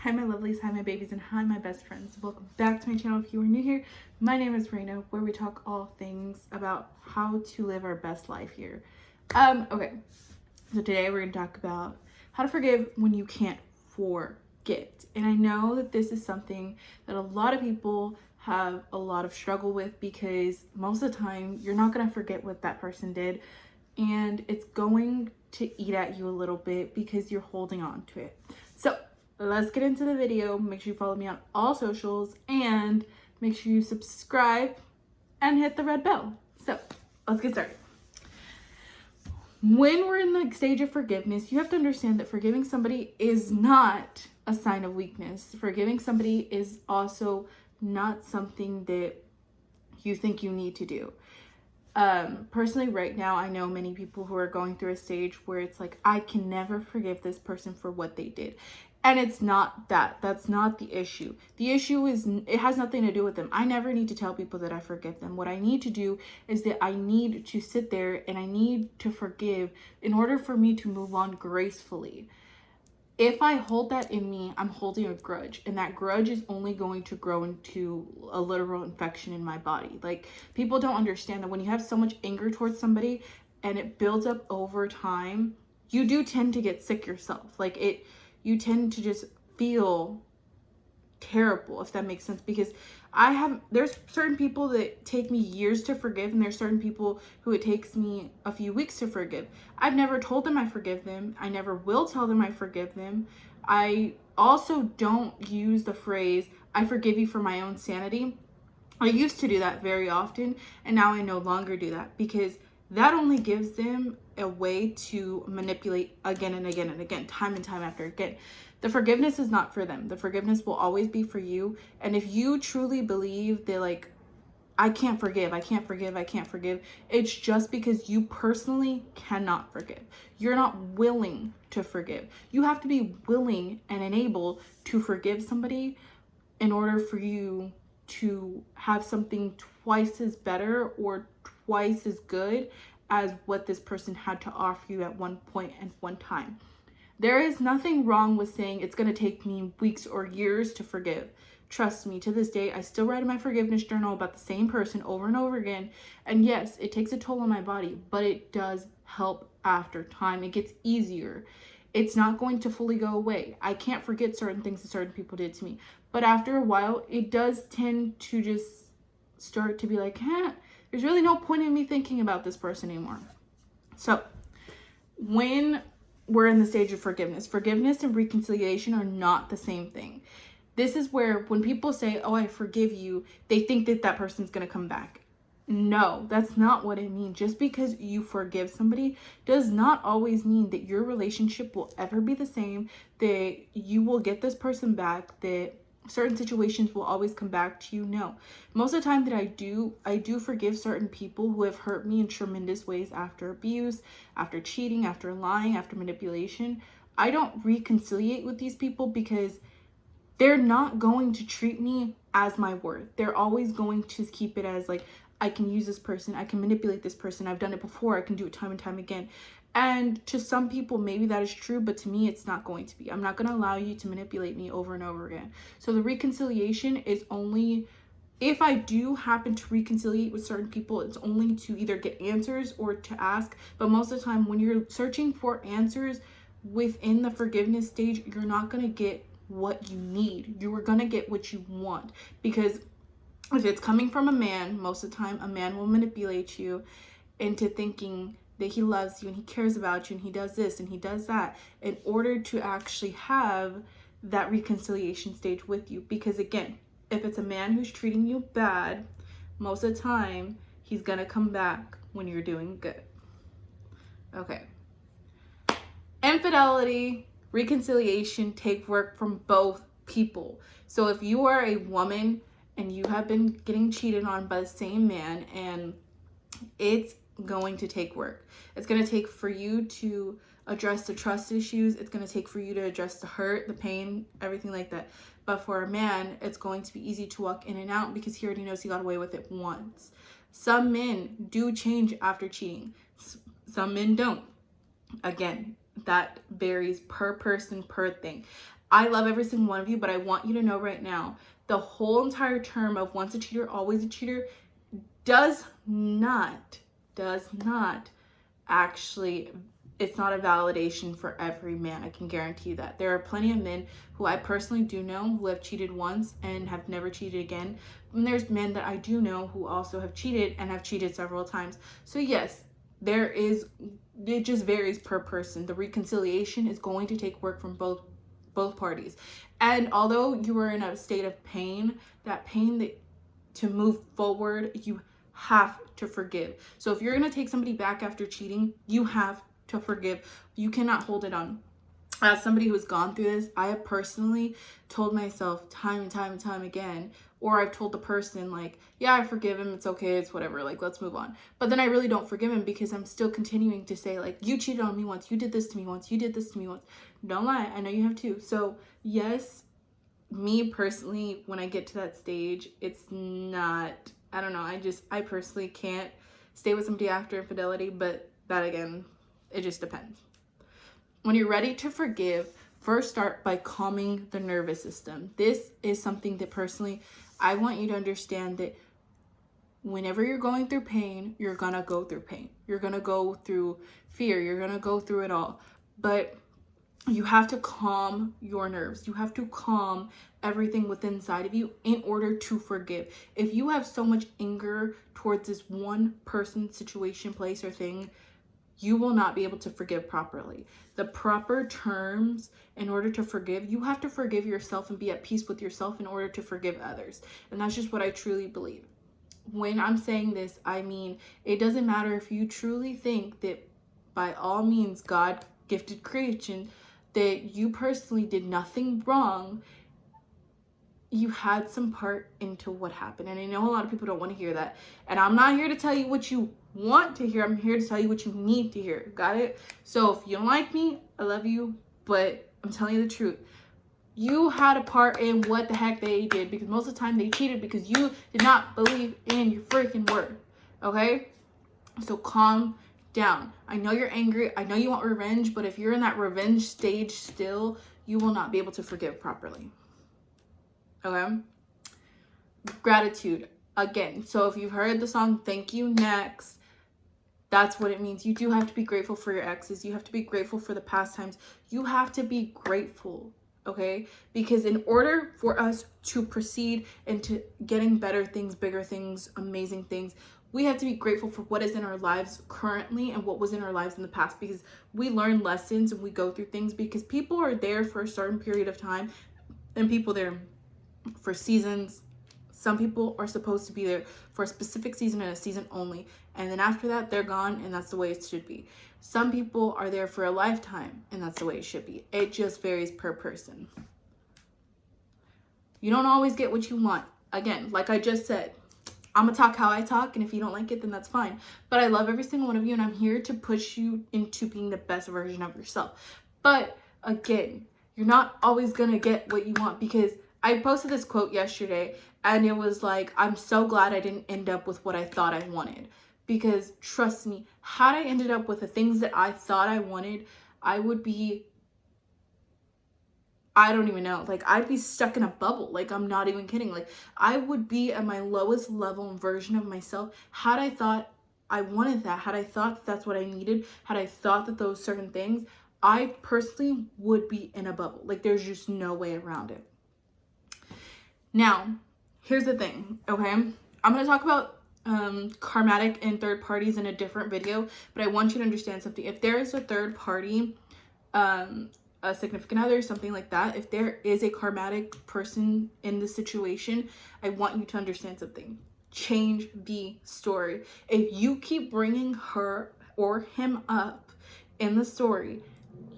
Hi my lovelies, hi my babies, and hi my best friends. Welcome back to my channel. If you are new here, my name is Raina, where we talk all things about how to live our best life here. Okay, so today we're going to talk about how to forgive when you can't forget. And I know that this is something that a lot of people have a lot of struggle with, because most of the time you're not going to forget what that person did, and it's going to eat at you a little bit because you're holding on to it. So let's get into the video. Make sure you follow me on all socials and make sure you subscribe and hit the red bell. So let's get started. When we're in the stage of forgiveness, you have to understand that forgiving somebody is not a sign of weakness. Forgiving somebody is also not something that you think you need to do. Personally, right now, I know many people who are going through a stage where it's like, I can never forgive this person for what they did. And it's not that. That's not the issue. The issue is, it has nothing to do with them. I never need to tell people that I forgive them. What I need to do is that I need to sit there and I need to forgive in order for me to move on gracefully. If I hold that in me, I'm holding a grudge, and that grudge is only going to grow into a literal infection in my body. Like, people don't understand that when you have so much anger towards somebody and it builds up over time, you do tend to get sick yourself. You tend to just feel terrible, if that makes sense, because there's certain people that take me years to forgive, and there's certain people who it takes me a few weeks to forgive. I've never told them I forgive them. I never will tell them I forgive them. I also don't use the phrase, I forgive you for my own sanity. I used to do that very often, and now I no longer do that, because that only gives them a way to manipulate again and again and again, time and time after again. The forgiveness is not for them. The forgiveness will always be for you. And if you truly believe that, like, I can't forgive, it's just because you personally cannot forgive. You're not willing to forgive. You have to be willing and able to forgive somebody in order for you to have something twice as better or twice as good as what this person had to offer you at one point and one time. There is nothing wrong with saying it's going to take me weeks or years to forgive. Trust me, to this day, I still write in my forgiveness journal about the same person over and over again. And yes, it takes a toll on my body, but it does help after time. It gets easier. It's not going to fully go away. I can't forget certain things that certain people did to me. But after a while, it does tend to just start to be like, there's really no point in me thinking about this person anymore. So when we're in the stage of forgiveness and reconciliation are not the same thing. This is where when people say, oh, I forgive you, they think that that person's going to come back. No, that's not what it means. Just because you forgive somebody does not always mean that your relationship will ever be the same, that you will get this person back, that certain situations will always come back to you. No, most of the time that I do forgive certain people who have hurt me in tremendous ways after abuse, after cheating, after lying, after manipulation. I don't reconciliate with these people because they're not going to treat me as my worth. They're always going to keep it as like, I can use this person, I can manipulate this person, I've done it before, I can do it time and time again. And to some people, maybe that is true, but to me, it's not going to be. I'm not going to allow you to manipulate me over and over again. So the reconciliation is only, if I do happen to reconciliate with certain people, it's only to either get answers or to ask. But most of the time, when you're searching for answers within the forgiveness stage, you're not going to get what you need. You are going to get what you want. Because if it's coming from a man, most of the time, a man will manipulate you into thinking that he loves you and he cares about you and he does this and he does that in order to actually have that reconciliation stage with you. Because again, if it's a man who's treating you bad, most of the time he's gonna come back when you're doing good. Okay. Infidelity, reconciliation take work from both people. So if you are a woman and you have been getting cheated on by the same man, and it's going to take work. It's going to take for you to address the trust issues. It's going to take for you to address the hurt, the pain, everything like that. But for a man, it's going to be easy to walk in and out because he already knows he got away with it once. Some men do change after cheating. Some men don't. Again, that varies per person, per thing. I love every single one of you, but I want you to know right now, the whole entire term of once a cheater, always a cheater does not actually, it's not a validation for every man. I can guarantee you that. There are plenty of men who I personally do know who have cheated once and have never cheated again. And there's men that I do know who also have cheated and have cheated several times. So yes, it just varies per person. The reconciliation is going to take work from both parties. And although you are in a state of pain, that pain that to move forward, you have to forgive. So if you're going to take somebody back after cheating, you have to forgive. You cannot hold it on. As somebody who's gone through this, I have personally told myself time and time and time again, or I've told the person like, yeah, I forgive him, it's okay, it's whatever, like, let's move on. But then I really don't forgive him because I'm still continuing to say like, you cheated on me once, you did this to me once, you did this to me once. Don't lie, I know you have too. So yes, me personally, when I get to that stage, it's not, I don't know, I personally can't stay with somebody after infidelity, but that again, it just depends. When you're ready to forgive, first start by calming the nervous system. This is something that personally, I want you to understand that whenever you're going through pain, you're gonna go through pain. You're gonna go through fear. You're gonna go through it all. But you have to calm your nerves. You have to calm everything within inside of you in order to forgive. If you have so much anger towards this one person, situation, place, or thing, you will not be able to forgive properly. The proper terms in order to forgive, you have to forgive yourself and be at peace with yourself in order to forgive others. And that's just what I truly believe. When I'm saying this, I mean, it doesn't matter if you truly think that by all means, God gifted creation, that you personally did nothing wrong. You had some part into what happened. And I know a lot of people don't want to hear that. And I'm not here to tell you what you want to hear. I'm here to tell you what you need to hear. Got it? So if you don't like me, I love you, but I'm telling you the truth. You had a part in what the heck they did, because most of the time they cheated because you did not believe in your freaking word. Okay? So calm down. I know you're angry. I know you want revenge, but if you're in that revenge stage still, you will not be able to forgive properly. Okay? Gratitude. Again, so if you've heard the song Thank You Next, that's what it means. You do have to be grateful for your exes. You have to be grateful for the past times. You have to be grateful, okay? Because in order for us to proceed into getting better things, bigger things, amazing things, we have to be grateful for what is in our lives currently and what was in our lives in the past, because we learn lessons and we go through things, because people are there for a certain period of time and people there for seasons. Some people are supposed to be there for a specific season and a season only. And then after that, they're gone, and that's the way it should be. Some people are there for a lifetime, and that's the way it should be. It just varies per person. You don't always get what you want. Again, like I just said, I'm going to talk how I talk, and if you don't like it, then that's fine. But I love every single one of you, and I'm here to push you into being the best version of yourself. But again, you're not always going to get what you want, because I posted this quote yesterday, and it was like, I'm so glad I didn't end up with what I thought I wanted. Because trust me, had I ended up with the things that I thought I wanted, I would be, I don't even know, like I'd be stuck in a bubble. Like, I'm not even kidding. Like, I would be at my lowest level and version of myself had I thought I wanted that, had I thought that that's what I needed, had I thought that those certain things, I personally would be in a bubble. Like, there's just no way around it. Now, here's the thing, okay? I'm going to talk about karmatic and third parties in a different video, but I want you to understand something. If there is a third party, a significant other, something like that, if there is a karmatic person in the situation, I want you to understand something. Change the story. If you keep bringing her or him up in the story,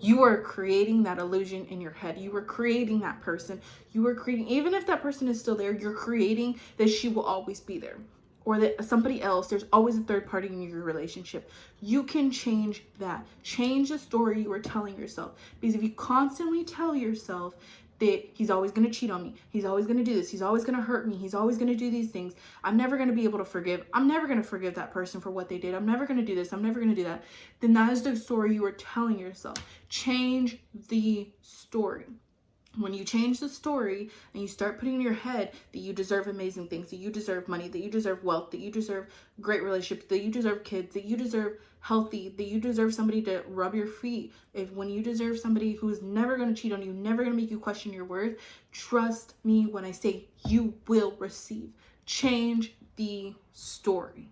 you are creating that illusion in your head. You are creating that person. You are creating, even if that person is still there, you're creating that she will always be there, or that somebody else, there's always a third party in your relationship. You can change that. Change the story you are telling yourself. Because if you constantly tell yourself that he's always going to cheat on me, he's always going to do this, he's always going to hurt me, he's always going to do these things, I'm never going to be able to forgive, I'm never going to forgive that person for what they did, I'm never going to do this, I'm never going to do that, then that is the story you are telling yourself. Change the story. When you change the story and you start putting in your head that you deserve amazing things, that you deserve money, that you deserve wealth, that you deserve great relationships, that you deserve kids, that you deserve healthy, that you deserve somebody to rub your feet, when you deserve somebody who's never going to cheat on you, never going to make you question your worth, trust me when I say you will receive. Change the story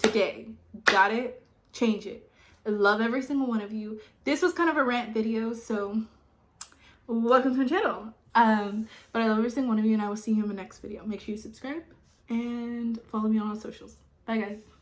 today. Got it? Change it. I love every single one of you. This was kind of a rant video, so welcome to my channel. But I love every single one of you, and I will see you in my next video. Make sure you subscribe and follow me on all socials. Bye, guys.